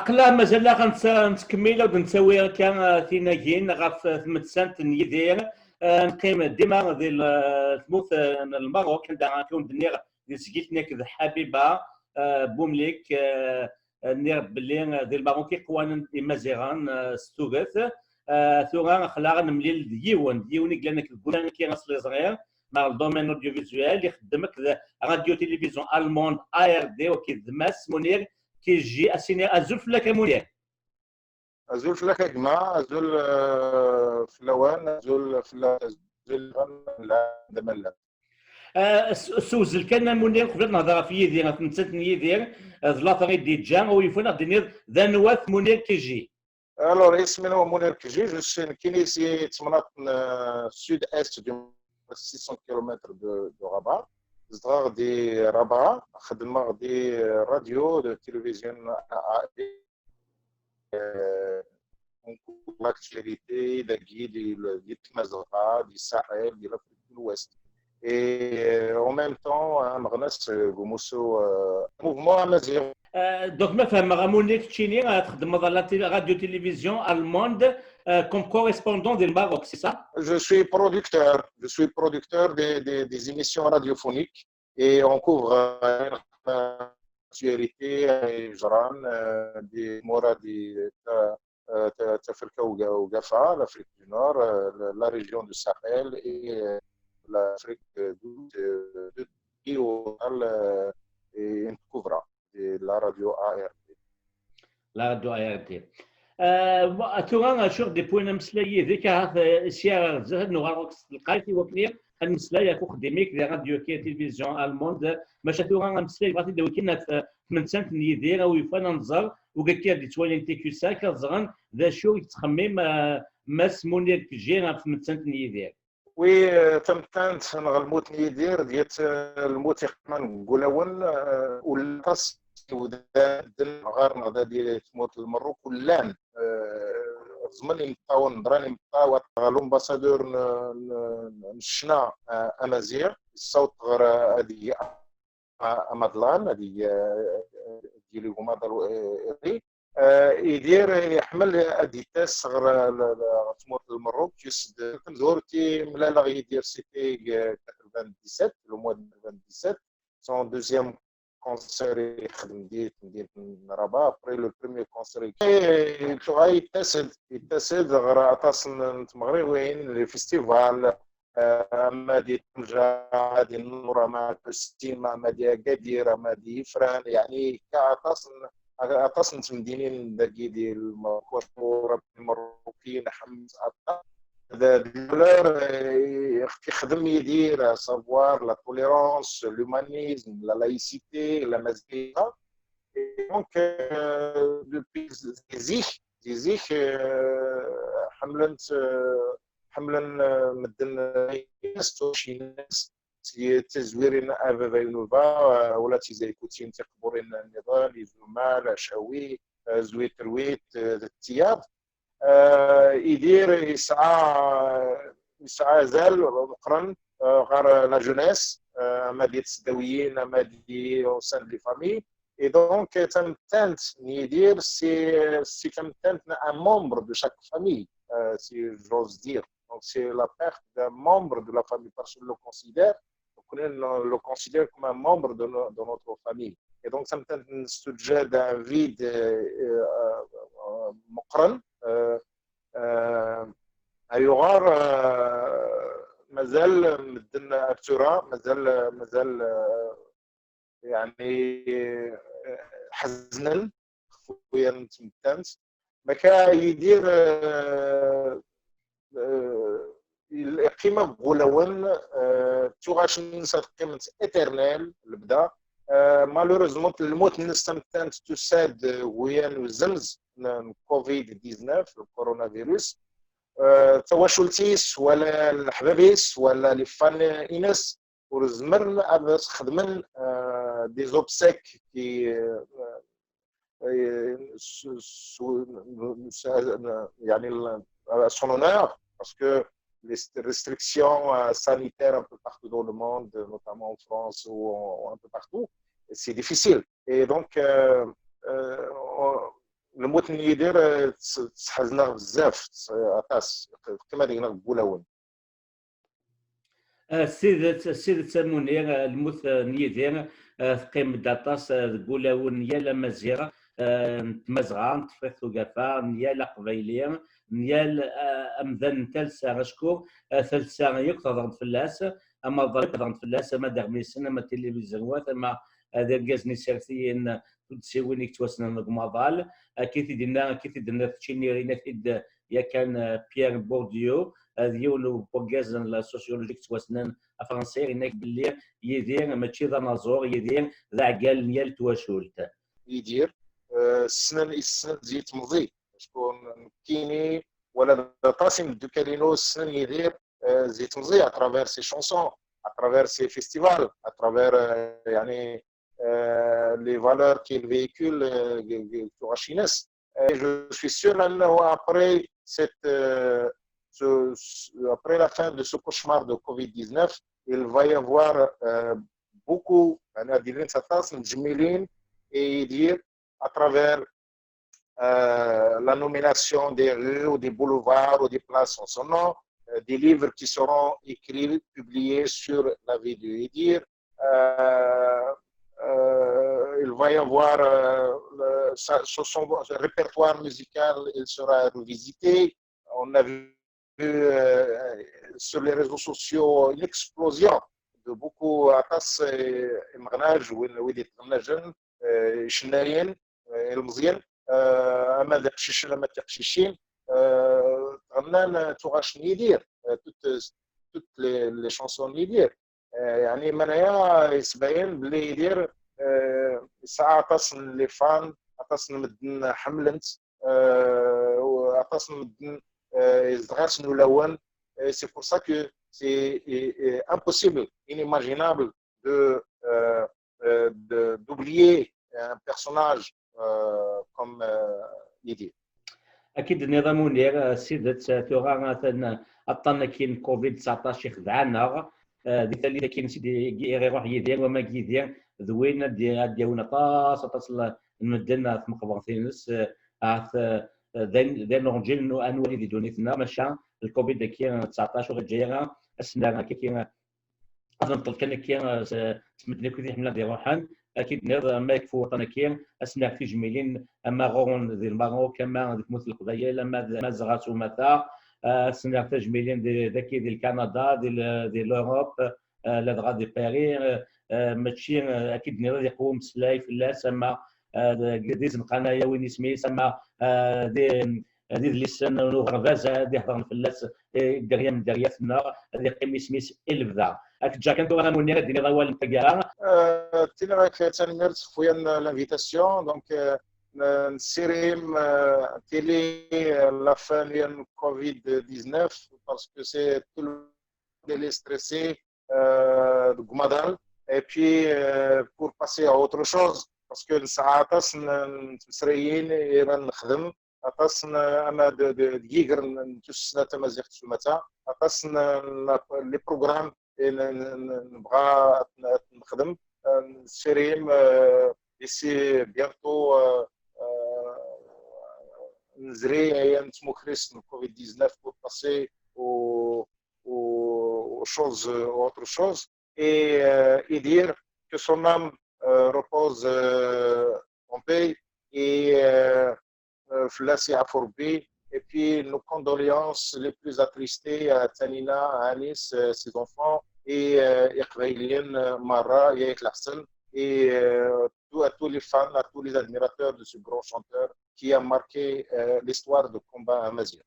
أقلا مازال نتكمل ونسوي كان تيناجين غاف ثمتسانت نيدير نقيم ديما ثموث المغرب كندا كون دنيا سقيت ناك حبيبه بومليك نير بلي ديال المغرب قوانين مازيغان ستوغث ثورا خلاغ نمليل ديون كلانك الكولان كي غاصلي صغير مع الدومين اوديو فيزوال اللي خدمك راديو تلفزيون الموند اي ار دي وكيدماس منير كيجي اسيني ازول فلاك منير ازول فلاك جماعه ازول فلوان ازول ازول لا دملا سوزل كان منير قبل نهضر في يدير تنسات يدير ثلاثه غير دي جان ويفون دينير ذا نواث منير كيجي الوغ اسمي هو منير كيجي جو سي كينيسي تمناط سود است دو 600 كيلومتر دو رابا زدغار دي رابا خدمة دي راديو دو تلفزيون l'actualité دي تمازغا دي الساحل دي لافريك دو الوست et en même temps مغناس غوموسو موفمون امازيغ دونك ما فهم غامونيك تشيني تخدم راديو تلفزيون الموند comme correspondant du Maroc, c'est ça? Je suis producteur des émissions radiophoniques et on couvre l'actualité Iran, des Moradi, Tafrika ou Gafa, l'Afrique du Nord, la région du Sahel et l'Afrique du Sud et on couvre la radio ARD. La radio ARD. توغا شوف دي بوين مسلايه ذيك سيار زهد نغارك القايتي وكنير المسلايه كو خدميك دي راديو كي تلفزيون الموند ماشا توغا مسلايه بغاتي دوكينا في من سنت نيدير او يفانا نظر وكاكيا دي توالين تي كيو سا كزغن ذا شو يتخمم ماس مونير كجينا في من سنت نيدير وي تمتانت نغلموت نيدير ديت الموت يخمان قولون والقص ودادن غار نغدا ديال تموت المروك كلان زمن يمطاون دراني مطاو غالو امباسادور نشنا امازيغ الصوت غير هادي امادلان هادي ديالي هما دارو يدير يحمل اديتاس غير تموت المروك يسد زورتي ملالا يدير سيتي 97 لو موا 97 son deuxième concert يخدم ديت مدينة رباط ابري لو بروميير كونسير يتسد غير عطاس نتمغري وين لي فيستيفال اما دي طنجة دي النورة مع السيما ما دي اكادير ما دي فران يعني عطاس نتمدينين داكي ديال المروكيين حمز عطا الدولار يخدم يدير سافوار لا توليرونس لومانيزم لا لايسيتي لا مزيكا دونك دوبي زيخ حملن مدن شي ناس تزويرين افافينوفا ولا تيزايكوتين تقبورين النضال يزوما شاوي زويت رويت التياب يدير يسعى زال مقرن غير لا جونيس ما ديال السداويين ما ديال سان لي فامي اي دونك تمتنت يدير سي تمتنت ان مومبر دو شاك فامي سي جوز دير دونك سي لا بيرت دان مومبر دو لا فامي باسكو لو كونسيدير كوم ان مومبر دو نوتر فامي اي دونك تمتنت نستجاد ان فيد مقرن أيغار مازال مدن أبتورا مازال يعني حزنا خويا نتمتنت ما كا يدير القيمة بغولون توغاش ننسى قيمة إترنال البدا مالوريزمون الموت نستمتنت تساد ويان وزمز كوفيد 19 الكورونا فيروس تواشلتيس ولا الحبابيس ولا لي فان انس ورزمرن ابس خدمن دي زوبسيك كي يعني son honneur parce que les restrictions sanitaires un peu partout dans le monde, notamment en France ou un peu partout, c'est difficile. Et donc, الموت اللي يدير تحزنا بزاف عطاس كما دينا بولاون. السيد ساموني الموت نيدير تقيم داطاس قولاون نيال مزيرة تمزغان تفريث ثقافة نيال قبيلية نيال أمذن ثالثة غشكو ثالثة يكتظن فلاس أما ضرب فلاس أما دغميسن أما تلفزيونات أما هذا الجازني سيرثيين تسويني توسنا نقمضال كيف دنا تشيني رينا يا كان بيير بورديو ديالو بوغاز السوسيولوجيك توسنان فرنسي هناك باللي يدير ماشي ذا نازور يدير ذا عقال نيال تواشولت يدير السنه زيت مضي شكون كيني ولا قاسم دوكالينو السنه يدير زيت مضي اترافير سي شونسون اترافير سي فيستيفال اترافير يعني les valeurs qu'il véhicule Tourachines. Je suis sûr qu'après après la fin de ce cauchemar de Covid-19, il va y avoir beaucoup et dire à travers la nomination des rues ou des boulevards ou des places en son nom, des livres qui seront écrits, publiés sur la vie de Idir. Il va y avoir son répertoire musical, il sera revisité. On a vu sur les réseaux sociaux une explosion de beaucoup عطاس المغناج وين يتغناجن شنايين المزيان اما داكشيش لما تقشيشين غنان توغاش نيدير توت لي شونسون نيدير يعني منايا يسباين بلي يدير ساعة عطاس لي فان عطاس مدن حملنت عطاس مدن يزغاس نولون. C'est pour ça que c'est impossible, inimaginable d'oublier un personnage comme Yidi. اكيد النظام منير سيدة ثوغا مثلا اطلنا كاين كوفيد 19 يخدعنا بالتالي كاين سيدي يروح يدير وما يدير ذوين ديالنا طاس المدن في مقبرتينس ذا نورجين انوالي دي دونيتنا ماشا الكوفيد كاين 19 وجايه اسنا كاين اظن كان تمدنا كذي حمله ديال روحان اكيد نظر ما يكفو وطنا كاين اسنا في جميلين اما غون ديال الماروك كما ديك مثل القضايا ما زغات ومتا اسنا في جميلين ذاكي ديال كندا ديال اوروب لا دغا دي باري ماشي اكيد نظر يقوم سلاي في الله سما ديز القنايا وين يسمي سما دي اللسان وغرباز هذه هضر في اللاس دريا من درياتنا هذه قيم سميس الفذا اك جا كنتو انا منير ديني ضوال نتقا تينا راك تنمرت خويا لانفيتاسيون دونك نسيريم تيلي لا فان ديال كوفيد 19 باسكو سي تو لي ستريسي دو مادال اي بي بور باسي ا اوتر شوز باسكو الساعات نتسريين نخدم عطاسنا اما دقيقر نتوسنا تمازيغ تسمتا عطاسنا لي بروغرام نبغى نخدم نسيريم ديسي بيانتو نزري ايام تموكريس كوفيد 19 pour passer aux choses autre chose et dire que son âme repose en paix et Flassi Afourbi, et puis nos condoléances les plus attristées à Tanina, à Anis, ses enfants, et Iqraïlien, Mara, Yaïk Larsen, et à tous les fans, à tous les admirateurs de ce grand chanteur qui a marqué l'histoire de combat amazigh.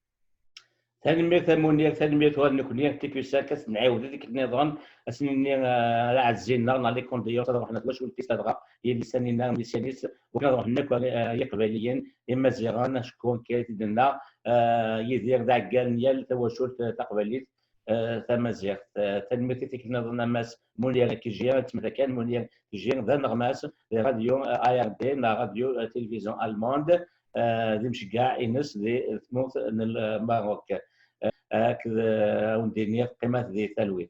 ثاني ثمانية ثاني نكوني تيكو ساكس نعاود هذيك النظام اسني راه عزينا نالي كونديوس راه حنا واش ولتي تدغى هي لسانينا لسانيس وكنروح هناك يقبليين اما زيغان شكون كيدنا يدير ذا كان ديال تواشل تقبليت تمازيغ تنميت تيك نظام ماس مولير كيجي تما كان مولير كيجي ذا نغماس راديو اي ار دي راديو تلفزيون الموند دي مش كاع انس دي ثموت الماروك هكذا وندير قيمه ذي تلويث